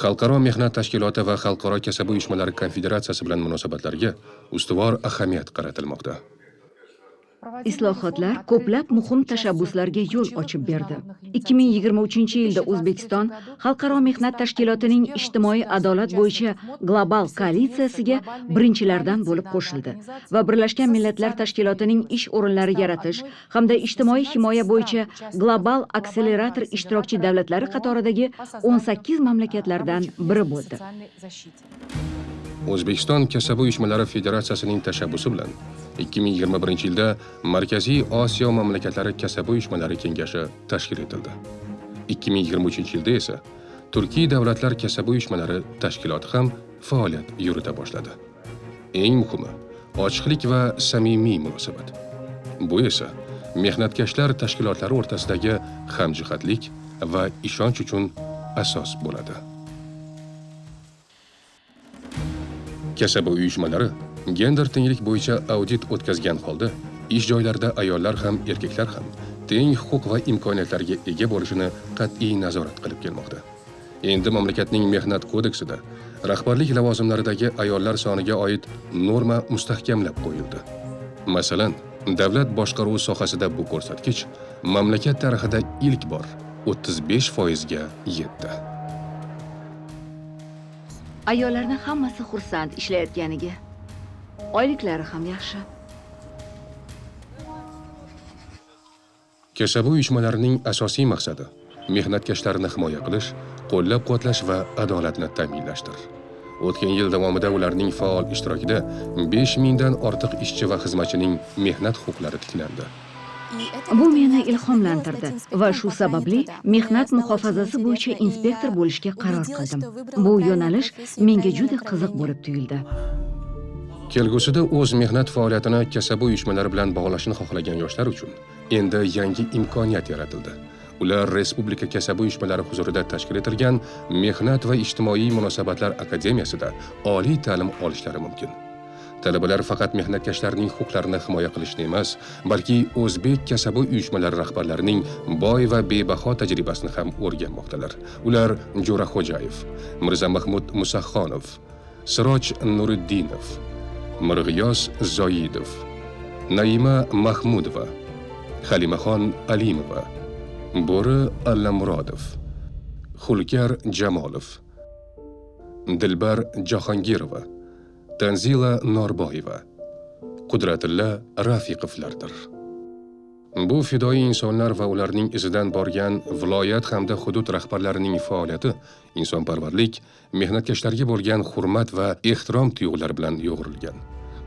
Xalqaro mehnat tashkiloti va Xalqaro kasaba uyushmalari konfederatsiyasi bilan munosabatlarga ustuvor ahamiyat qaratilmoqda. Islohotlar ko'plab muhim tashabbuslarga yo'l ochib berdi. 2023-yilda O'zbekiston Xalqaro mehnat tashkilotining ijtimoiy adolat bo'yicha global koalitsiyasiga birinchilardan bo'lib qo'shildi va Birlashgan Millatlar Tashkilotining ish o'rinlari yaratish hamda ijtimoiy himoya bo'yicha global akselerator ishtirokchi davlatlari qatoridagi 18 mamlakatlardan biri bo'ldi. O'zbekiston kasaba uyushmalari federatsiyasining tashabbusi bilan 2021-yilda Markaziy Osiyo mamlakatlari kasaba uyushmalari kengashi tashkil etildi. 2023-yilda esa Turkiy davlatlar kasaba uyushmalari tashkiloti ham faoliyat yurita boshladi. Eng muhimi, ochiqlik va samimiy munosabat. Bu esa mehnatkashlar tashkilotlari o'rtasidagi hamjihatlik va ishonch uchun asos bo'ladi. Kasaba uyushmalari gender tenglik bo'yicha audit o'tkazgan holda ish joylarida ayollar ham erkaklar ham teng huquq va imkoniyatlarga ega bo'lishini qat'iy nazorat qilib kelmoqda. Endi mamlakatning mehnat kodeksida rahbarlik lavozimlaridagi ayollar soniga oid norma mustahkamlab qo'yildi. Masalan, davlat boshqaruvi sohasida bu ko'rsatkich mamlakat tarixida ilk bor 35% ga yetdi. Ayollarning hammasi xursand ishlayotganiga. Oyliklari ham yaxshi. Kasaba uyushmalarining asosiy maqsadi mehnatkashlarni himoya qilish, qo'llab-quvvatlash va adolatni ta'minlashdir. O'tgan yil davomida ularning faol ishtirokida 5000 dan ortiq ishchi va xizmatchining mehnat huquqlari tiklandi. Bu meni ilhomlantirdi va shu sababli mehnat muhofazasi bo'yicha inspektor bo'lishga qaror qildim. Bu yo'nalish menga juda qiziq bo'lib tuyuldi. Kelgusida o'z mehnat faoliyatini kasaba uyushmalari bilan bog'lashni xohlagan yoshlar uchun endi yangi imkoniyat yaratildi. Ular Respublika kasaba uyushmalari huzurida tashkil etilgan Mehnat va ijtimoiy munosabatlar akademiyasida oliy ta'lim olishlari mumkin. Talabalar faqat mehnatkashlarning huquqlarini himoya qilishni emas, balki o'zbek kasaba uyushmalari rahbarlarining boy va bebaho tajribasini ham o'rganmoqdalar. Ular Jo'ra Xo'jayev, Mirza Mahmud Musaxxonov, Siroj Nuriddinov, Mirg'iyos Zoidov, Naima Mahmudova, Halimaxon Alimova, Bo'ri Allamurodov, Xulkar Jamolov, Dilbar Jahongirova, Tanzila Norboyeva, Qudratilla Rafiqovlardir. Bu fidoyi insonlar va ularning izidan borgan viloyat hamda hudud rahbarlarining faoliyati insonparvarlik, mehnatkashlarga bo'lgan hurmat va ehtirom tuyg'ulari bilan yo'g'rilgan.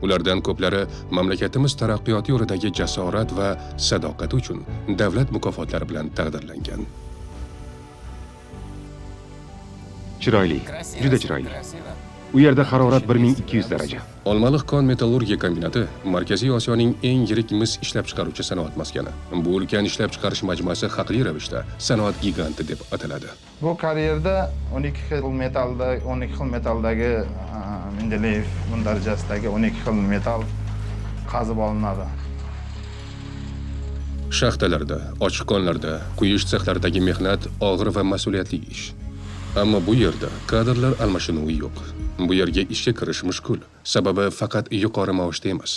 Ulardan ko'plari mamlakatimiz taraqqiyoti yo'lidagi jasorat va sadoqati uchun davlat mukofotlari bilan taqdirlangan. Chiroyli, juda chiroyli. U yerda harorat 1200 daraja. Olmaliq kon metallurgiya kombinati Markaziy Osiyoning eng yirik mis ishlab chiqaruvchi sanoat maskani. Bu ulkan ishlab chiqarish majmuasi haqli ravishda sanoat giganti deb ataladi. Bu karyerda 12 xil metaldagi Mendeleyev darajasidagi 12 xil metal qazib olinadi. Shaxtalarda, ochiq konlarda, quyish sexlaridagi mehnat og'ir va mas'uliyatli ish. Ammo bu yerda kadrlar almashinuvi yo'q. Bu yerga ishga kirish mushkul. Sababi faqat yuqori maoshda emas.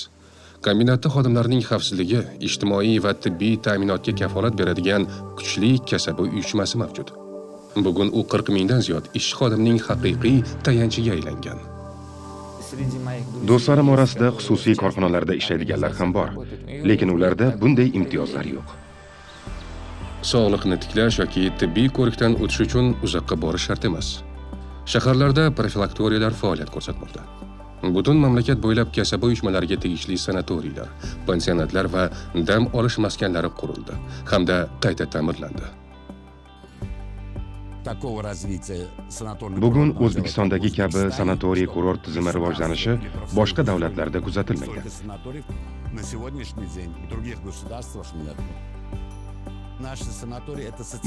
Kombinatda xodimlarning xavfsizligi, ijtimoiy va tibbiy ta'minotga kafolat beradigan kuchli kasaba uyushmasi mavjud. Bugun u 40 mingdan ziyod ishchi xodimning haqiqiy tayanchiga aylangan. Do'stlarim orasida xususiy korxonalarda ishlaydiganlar ham bor, lekin ularda bunday imtiyozlar yo'q. Sog'liqni tiklash yoki tibbiy ko'rikdan o'tish uchun uzoqqa borish shart emas. Shaharlarda profilaktoriyalar faoliyat ko'rsatmoqda. Butun mamlakat bo'ylab kasaba uyushmalariga tegishli sanatoriylar, pansionatlar va dam olish maskanlari qurildi hamda qayta ta'mirlandi. Bugun O'zbekistondagi kabi sanatoriy kurort tizimi rivojlanishi boshqa davlatlarda kuzatilmagan.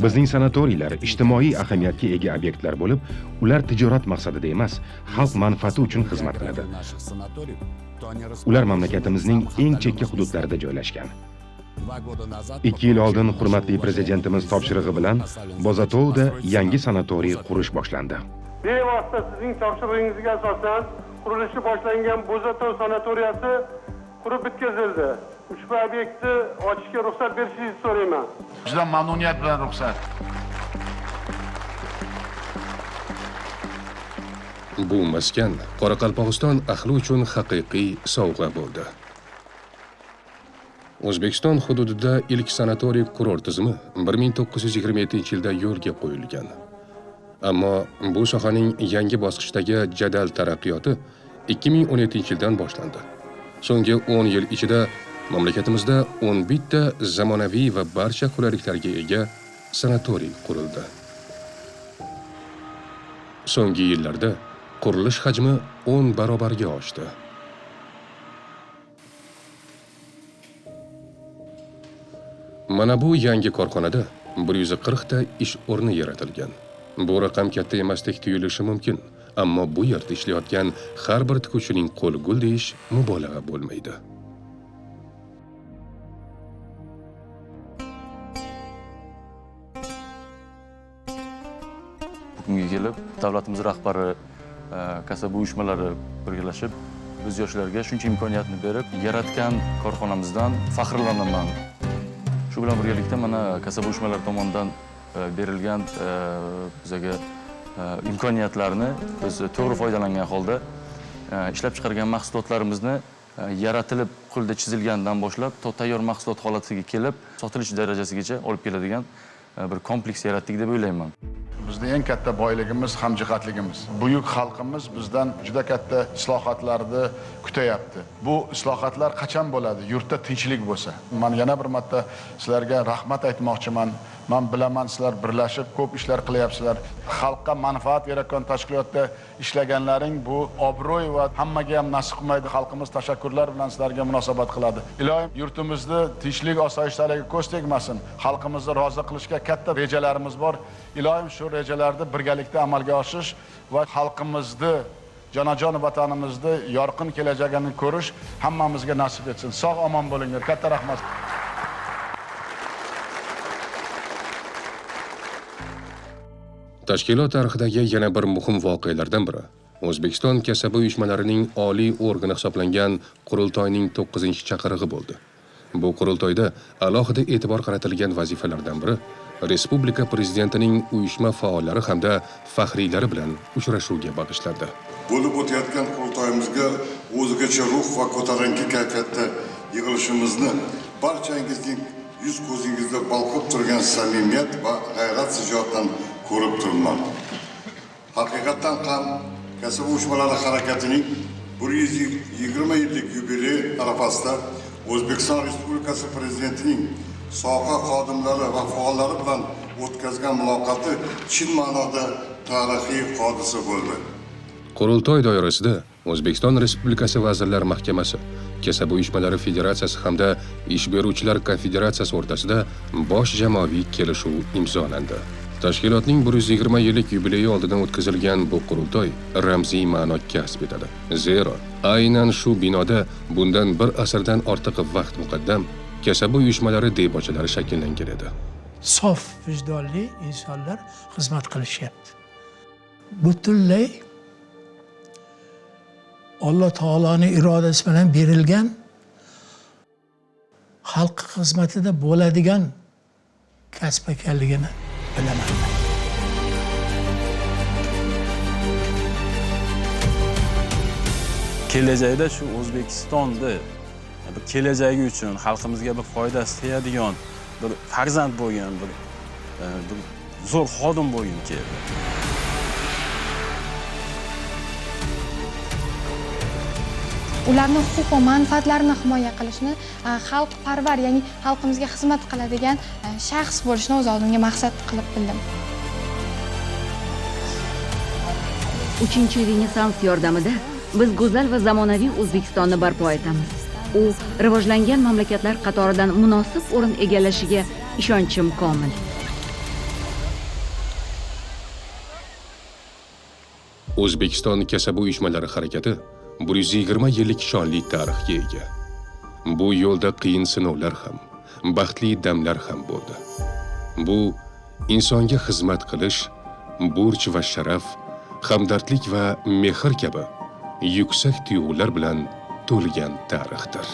Bizning sanatoriylar ijtimoiy ahamiyatga ega obyektlar bo'lib, ular tijorat maqsadida emas, xalq manfaati uchun xizmat qiladi. Ular mamlakatimizning eng chekka hududlarida joylashgan. 2 yil oldin hurmatli prezidentimiz topshirig'i bilan Bozatovda yangi sanatoriy qurish boshlandi. Bevosita sizning topshirig'ingizga asosan qurilishi boshlangan Bozatov sanatoriyasi qurib bitkazildi. Ushbu obyektni ochishga ruxsat berishingizni so'rayman. Juda mamnuniyat bilan ruxsat. Bu maskan Qoraqalpog'iston ahli uchun haqiqiy sovg'a bo'ldi. O'zbekiston hududida ilk sanatoriy kurort tizimi 1927-yilda yo'lga qo'yilgan. Ammo bu sohaning yangi bosqichdagi jadal taraqqiyoti 2017-yildan boshlandi. So'nggi 10 yil ichida mamlakatimizda 11 ta zamonaviy va barcha qulayliklarga ega sanatoriy qurildi. so'nggi yillarda qurilish hajmi 10 barobarga oshdi. Mana bu yangi korxonada 140 ta ish o'rni yaratilgan. Bu raqam katta emasdek tuyulishi mumkin, ammo bu yerda ishlayotgan har bir tikuvchining qo'li gul deyish mubolag'a bo'lmaydi. Bugunga kelib davlatimiz rahbari, kasaba uyushmalari birgalashib biz yoshlarga shuncha imkoniyatni berib, yaratgan korxonamizdan faxrlanaman. Shu bilan birgalikda mana kasaba uyushmalari tomonidan berilgan bizga imkoniyatlarni biz to'g'ri foydalangan holda ishlab chiqargan mahsulotlarimizni yaratilib qo'lda chizilgandan boshlab to tayyor mahsulot holatiga kelib sotilish darajasigacha olib keladigan bir kompleks yaratdik deb o'ylayman. Bizning eng katta boyligimiz hamjihatligimiz. Buyuk xalqimiz bizdan juda katta islohotlarni kutyapti. Bu islohotlar qachon bo'ladi? Yurtda tinchlik bo'lsa. Men yana bir marta sizlarga rahmat aytmoqchiman. Men bilaman sizlar birlashib ko'p ishlar qilyapsizlar. Xalqqa manfaat yaratgan tashkilotda ishlaganlaring bu obro'y va hammaga ham nasib qilmaydi. Xalqimiz tashakkurlar bilan sizlarga munosabat qiladi. Ilohim yurtimizni tinchlik, osoyishtaligiga ko'z tegmasin. Xalqimizni rozi qilishga katta rejalarimiz bor. Ilohim shu rejalarni birgalikda amalga oshirish va xalqimizni, jonajon vatanimizni yorqin kelajagini ko'rish hammamizga nasib etsin. Sog' omon bo'linglar. Katta rahmat. Tashkilot tarixidagi yana bir muhim voqealardan biri O'zbekiston kasaba uyushmalarining oliy organi hisoblangan qurultoyning 9-chaqirig'i bo'ldi. Bu qurultoyda alohida e'tibor qaratilgan vazifalardan biri Respublika prezidentining uyushma faollari hamda faxriylari bilan uchrashuvga bag'ishlandi. Bo'lib o'tayotgan qurultoyimizga o'zgacha ruh va ko'tarinki kayfiyatda yig'ilishimizni barchangizning yuz ko'zingizda balqib turgan samimiyat va g'ayrat shijoatdan ko'rib turibman. Haqiqatan ham kasaba uyushmalari harakatining 120 yillik yubileyi arafasida O'zbekiston Respublikasi prezidentining soha xodimlari va faollari bilan o'tkazgan muloqoti chin ma'noda tarixiy hodisa bo'ldi. Qurultoy doirasida O'zbekiston Respublikasi Vazirlar Mahkamasi, Kasaba uyushmalari federatsiyasi hamda ish beruvchilar konfederatsiyasi o'rtasida bosh jamoaviy kelishuv imzolandi. Tashkilotning 120 yillik yubileyi oldidan o'tkazilgan bu qurultoy ramziy ma'no kasb etadi. Zero, aynan shu binoda bundan bir asrdan ortiq vaqt muqaddam kasaba uyushmalari debochalari shakllangan edi. Sof vijdonli insonlar xizmat qilishyapti. Butunlay Alloh taoloning irodasi bilan berilgan xalq xizmatida bo'ladigan kasb ekanligini bilaman. Kelajakda shu O'zbekistonda bir kelajagi uchun xalqimizga bir foydasi tegadigan bir farzand bo'lgan bir zo'r xodim bo'lgim keldi. Ularning huquq va manfaatlarini himoya qilishni, xalqparvar, ya'ni xalqimizga xizmat qiladigan shaxs bo'lishni o'z oldimga maqsad qilib bildim. 3-Renessans yordamida biz go'zal va zamonaviy O'zbekistonni barpo etamiz. U rivojlangan mamlakatlar qatoridan munosib o'rin egallashiga ishonchim komil. O'zbekiston kasaba uyushmalari harakati 120 yillik shonli tarixga ega. Bu yo'lda qiyin sinovlar ham, baxtli damlar ham bo'ldi. Bu insonga xizmat qilish, burch va sharaf, hamdardlik va mehr kabi yuksak tuyg'ular bilan to'lgan tarixdir.